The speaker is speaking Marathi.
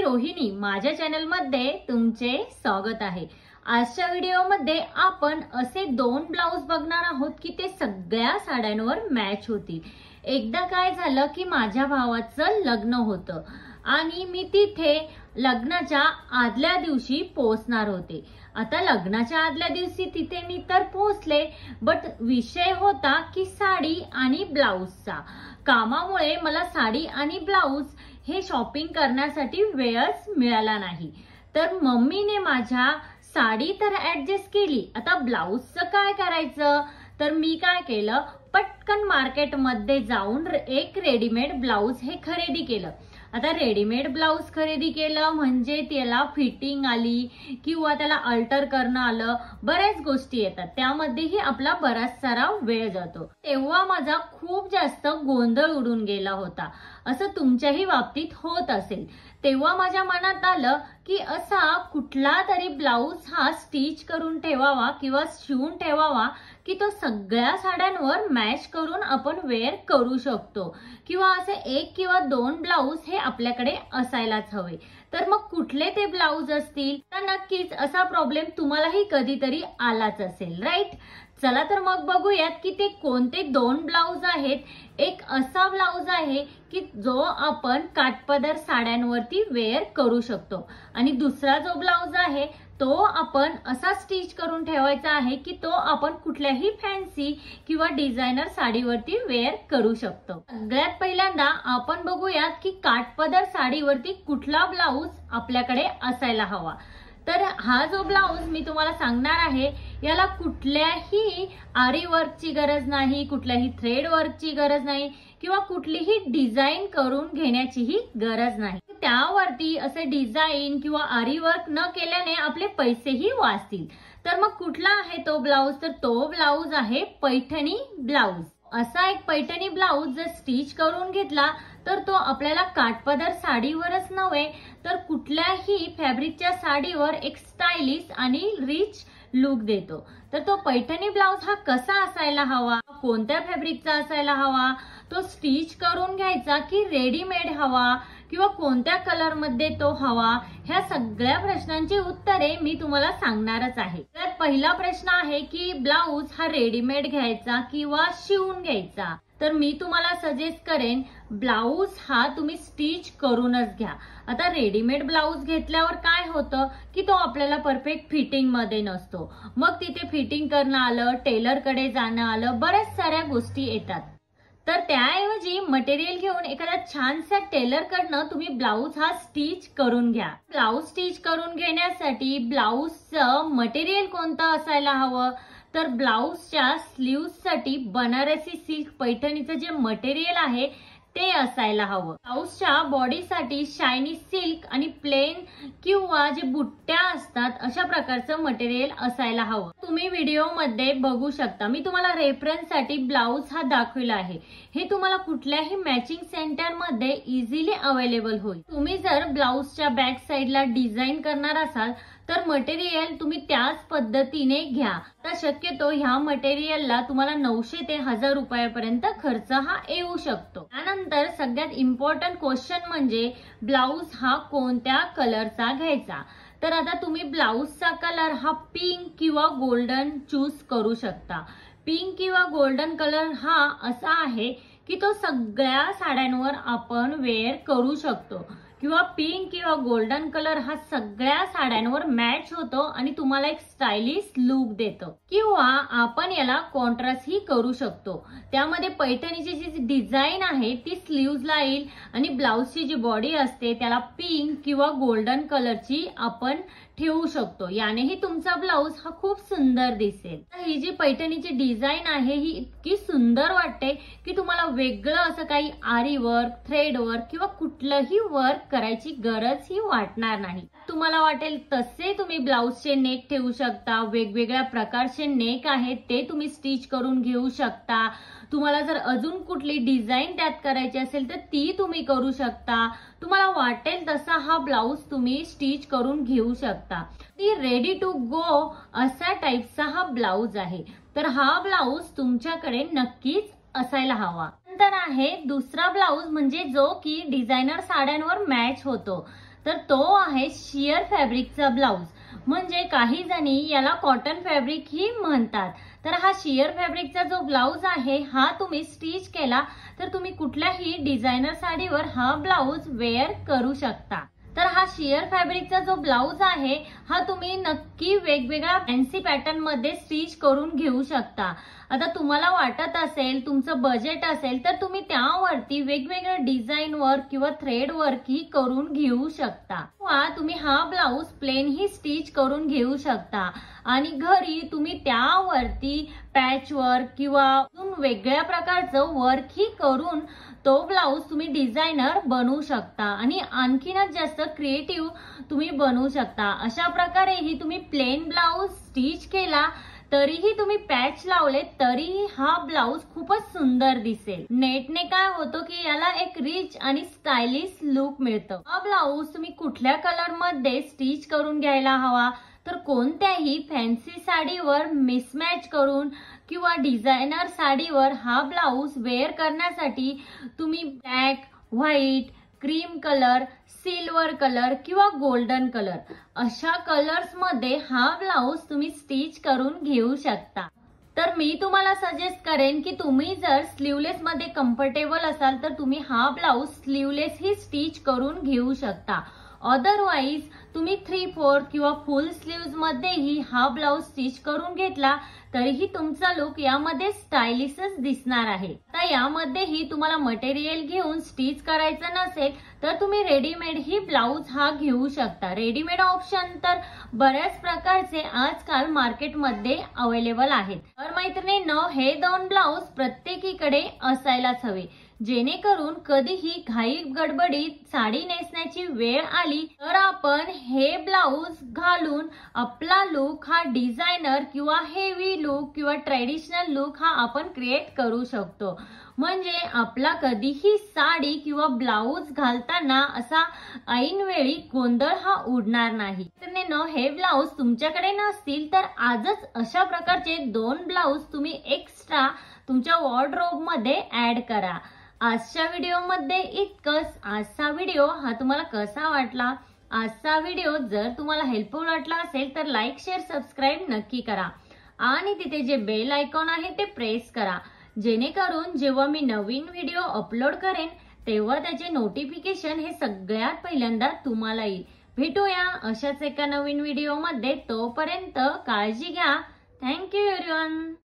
मी रोहिणी, माझ्या चॅनल मध्ये तुमचे स्वागत आहे। आजच्या व्हिडिओ मध्ये आपण असे दोन ब्लाउज बघणार आहोत की ते सगळ्या साड्यांवर मॅच होतील। एकदा काय झालं की माझ्या भावाचं लग्न होतं आणि मी तिथे लग्नाच्या आदल्या दिवशी पोहोचणार होते। आता लग्नाच्या आदल्या दिवशी तिथे मी तर पोहोचले, बट विषय होता की साडी आणि ब्लाउजचा। कामामुळे मला साडी आणि ब्लाउज हे शॉपिंग करण्यासाठी वेळच मिळाला नाही। तर मम्मीने माझ्या साडी तर ऍडजस्ट केली, आता ब्लाउजचं काय करायचं? तर मी काय केलं, पटकन मार्केटमध्ये जाऊन एक रेडीमेड ब्लाउज हे खरेदी केलं। आता रेडीमेड ब्लाउज खरेदी केलं म्हणजे त्याला फिटिंग आली किंवा त्याला अल्टर करणं आलं, बऱ्याच गोष्टी येतात, त्यामध्येही आपला बराच सारा वेळ जातो। तेव्हा माझा खूप जास्त गोंधळ उडून गेला होता। असं तुमच्याही बाबतीत होत असेल। तेव्हा माझ्या मनात आलं की असा कुठला तरी ब्लाउज हा स्टिच करून ठेवावा किंवा शिवून ठेवावा की तो सगळ्या साड्यांवर मॅच करून आपण वेअर करू शकतो, किंवा असे एक किंवा दोन ब्लाउज हे आपल्याकडे असायलाच हवे। तर मग कुठले ते ब्लाउज असतील? तर नक्कीच असा प्रॉब्लेम तुम्हालाही कधीतरी आलाच असेल, राईट? चला तर मग बघूयात की ते कोणते दोन ब्लाउज आहेत। एक असा ब्लाउज आहे की जो आपण काठपदर साड्यांवरती वेअर करू शकतो, आणि दुसरा जो ब्लाउज आहे तो आपण असा स्टिच करून ठेवायचा आहे की तो आपण कुठल्याही फॅन्सी किंवा डिझायनर साडीवरती वेअर करू शकतो। सगळ्यात पहिल्यांदा आपण बघूयात की काठपदर साडीवरती कुठला ब्लाउज आपल्याकडे असायला हवा। तर हा जो ब्लाउज मी तुम्हाला सांगणार आहे, याला कुठल्याही आरी वर्कची गरज नाही, कुठल्याही थ्रेड वर्कची गरज नाही, किंवा कुठलीही डिझाईन करून घेण्याचीही गरज नाही। त्यावरती असे डिझाईन किंवा आरी वर्क न केल्याने आपले पैसेही वाचतील। तर मग कुठला आहे तो ब्लाउज? तर तो ब्लाउज आहे पैठणी ब्लाउज। असा एक पैठणी ब्लाउज जर स्टिच करून घेतला तर तो आपल्याला काठपदर साडीवरच नव्हे तर कुठल्याही फॅब्रिकच्या साडीवर एक स्टायलिश आणि रिच लुक देतो। तर तो पैठणी ब्लाउज हा कसा असायला हवा, कोणत्या फॅब्रिकचा असायला हवा, तो स्टिच करून घ्यायचा की रेडीमेड हवा, किंवा कोणत्या कलर मध्ये तो हवा, ह्या सगळ्या प्रश्नांची उत्तरे मी तुम्हाला सांगणारच आहे। तर पहिला प्रश्न आहे की ब्लाउज हा रेडीमेड घ्यायचा किंवा शिवून घ्यायचा? तर मी तुम्हाला सजेस्ट करेन ब्लाउज हा तुम्ही स्टिच करूनच घ्या। आता रेडीमेड ब्लाउज घेतल्यावर काय होतं की तो आपल्याला परफेक्ट फिटिंग मध्ये नसतो, मग तिथे फिटिंग करणं आलं, टेलर कडे जाणं आलं, बऱ्याच साऱ्या गोष्टी येतात। तर त्याऐवजी मटेरियल घेऊन एखाद्या छानसा टेलर कडनं तुम्ही ब्लाउज हा स्टिच करून घ्या। ब्लाउज स्टिच करून घेण्यासाठी ब्लाउजचं मटेरियल कोणतं असायला हवं? तर ब्लाउजच्या स्लीव्स साठी बनारसी सिल्क पैठणीचं जे मटेरियल आहे ते असायला हवं। ब्लाउजच्या बॉडीसाठी शायनी सिल्क आणि प्लेन किंवा जे बुट्ट्या असतात अशा प्रकारचं मटेरियल असायला हवं। तुम्ही व्हिडिओ मध्ये बघू शकता, मी तुम्हाला रेफरन्स साठी ब्लाउज हा दाखवला आहे। हे तुम्हाला कुठल्याही मॅचिंग सेंटर मध्ये इझिली अवेलेबल होईल। तुम्ही जर ब्लाउजच्या बॅक साइडला डिझाईन करणार असाल तर मटेरियल तुम्ही त्याच पद्धतीने घ्या। तर शक्यतो ह्या मटेरियलला तुम्हाला 900 ते 1000 रुपयापर्यंत खर्च हा येऊ शकतो। त्यानंतर सगळ्यात इम्पॉर्टंट क्वेश्चन म्हणजे ब्लाउज हा कोणत्या कलरचा घ्यायचा? तर आता तुम्ही ब्लाउजचा कलर हा पिंक किंवा गोल्डन चूज करू शकता। पिंक किंवा गोल्डन कलर हा असा आहे की तो सगळ्या साड्यांवर आपण वेअर करू शकतो, किंवा पिंक किंवा गोल्डन कलर हा सगळ्या साड्यांवर मॅच होतो आणि तुम्हाला एक स्टायलिश लुक देतो। किंवा आपण याला कॉन्ट्रास्ट ही करू शकतो। त्यामध्ये पैठणीची जी डिझाईन आहे ती स्लीव्हजला येईल आणि ब्लाउजची जी बॉडी असते त्याला पिंक किंवा गोल्डन कलरची आपण ठेवू शकतो, यानेही तुमचा ब्लाउज हा खूप सुंदर दिसेल। ही जी पैठणीची डिझाईन आहे ही इतकी सुंदर वाटते की तुम्हाला वेगळं असं काही आरी वर्क, थ्रेड वर्क किंवा कुठलंही वर्क करायची गरज ही वाटणार नाही। तुम्हाला वाटेल तसे तुम्ही ब्लाउजचे नेक ठेवू शकता, वेगवेगळ्या प्रकारचे नेक आहेत ते तुम्ही स्टिच करून घेऊ शकता। तुम्हाला जर अजून कुठली डिझाईन त्यात करायची असेल तर ती तुम्ही करू शकता। तुम्हाला वाटेल तसा हा ब्लाउज तुम्ही स्टिच करून घेऊ शकता। ती रेडी टू गो असा टाइपचा हा ब्लाउज आहे। तर हा ब्लाउज तुमच्याकडे नक्कीच असायला हवा। नंतर आहे दुसरा ब्लाउज म्हणजे जो की डिझायनर साड्यांवर मॅच होतो। तर तो आहे शियर फॅब्रिकचा ब्लाउज. म्हणजे काही जणी याला कॉटन फॅब्रिक ही म्हणतात. तर हा शियर फॅब्रिकचा जो ब्लाउज आहे हा तुम्ही स्टिच केला तर तुम्ही कुठल्याही डिझायनर साडीवर हा ब्लाउज वेअर करू शकता. तर हा शियर फॅब्रिकचा जो ब्लाउज आहे हा तुम्ही नक्की वेगवेगळ्या फॅन्सी पॅटर्न मध्ये स्टिच करून घेऊ शकता. आता तुम्हाला वाटत असेल तुमचं बजेट असेल तर तुम्ही त्यावरती वेगवेगळ्या डिझाईन वर्क किंवा थ्रेड वर्क ही करून घेऊ शकता, किंवा तुम्ही हा ब्लाउज प्लेन ही स्टिच करून घेऊ शकता आणि घरी तुम्ही त्यावरती पॅच वर्क किंवा वेगळ्या प्रकारचं वर्क ही करून तो ब्लाउज तुम्ही डिझायनर बनवू शकता आणि आणखीनच जास्त क्रिएटिव्ह तुम्ही बनवू शकता. अशा प्रकारे ही तुम्ही प्लेन ब्लाउज स्टिच केला तरीही तुम्ही पॅच लावले तरीही हा ब्लाउज खूपच सुंदर दिसेल. नेटने काय होतं की याला एक रिच आणि स्टायलिश लुक मिळतं. हा ब्लाउज तुम्ही कुठल्या कलर मध्ये स्टिच करून घ्यायला हवा तर कोणत्याही फॅन्सी साडीवर मिसमॅच करून किंवा डिझायनर साडीवर हा ब्लाउज वेअर करण्यासाठी तुम्ही black, white, cream colour, silver colour किंवा गोल्डन कलर अशा कलर्स मध्ये हा ब्लाउज तुम्ही स्टिच करून घेऊ शकता. तर मी तुम्हाला सजेस्ट करेन की तुम्ही जर स्लीवलेस मध्ये कम्फर्टेबल असाल तर तुम्ही हा ब्लाउज स्लीवलेस ही स्टिच करून घेऊ शकता. अदरवाईज तुम्ही 3/4 किंवा फुल स्लीव्ज मध्येही हा ब्लाउज स्टिच करून घेतला तरीही तुमचा लुक यामध्ये स्टायलिशच दिसणार आहे. आता यामध्येही तुम्हाला मटेरियल घेऊन स्टिच करायचं नसेल तर तुम्ही रेडीमेड ही ब्लाउज हा घेऊ शकता. रेडीमेड ऑप्शन तर बऱ्याच प्रकारचे आजकाल मार्केटमध्ये अवेलेबल आहेत. तर मैत्रिणींनो, हे 2 ब्लाउज प्रत्येकीकडे असायलाच हवे, जेणेकरून कधीही घाई गडबडीत साडी नेसण्याची वेळ आली तर आपण हे ब्लाउज घालून आपला लुक हा डिझायनर किंवा हेवी लुक किंवा ट्रेडिशनल लुक हा आपण क्रिएट करू शकतो. म्हणजे आपला कधीही साडी किंवा ब्लाउज घालताना असा ऐनवेळी गोंधळ हा उडणार नाही. तर हे ब्लाउज तुमच्याकडे नसतील तर आजच अशा प्रकारचे 2 ब्लाउज तुम्ही एक्स्ट्रा तुमच्या वॉर्डरोब मध्ये ऍड करा. आजच्या व्हिडिओमध्ये इतकंच. आजचा व्हिडिओ हा तुम्हाला कसा वाटला? आजचा व्हिडिओ जर तुम्हाला हेल्पफुल वाटला असेल तर लाईक, शेअर, सबस्क्राईब नक्की करा आणि तिथे जे बेल आयकॉन आहे ते प्रेस करा, जेणेकरून जेव्हा मी नवीन व्हिडिओ अपलोड करेन तेव्हा त्याचे नोटिफिकेशन हे सगळ्यात पहिल्यांदा तुम्हाला येईल. भेटूया अशाच एका नवीन व्हिडिओमध्ये. तोपर्यंत काळजी घ्या. Thank you everyone.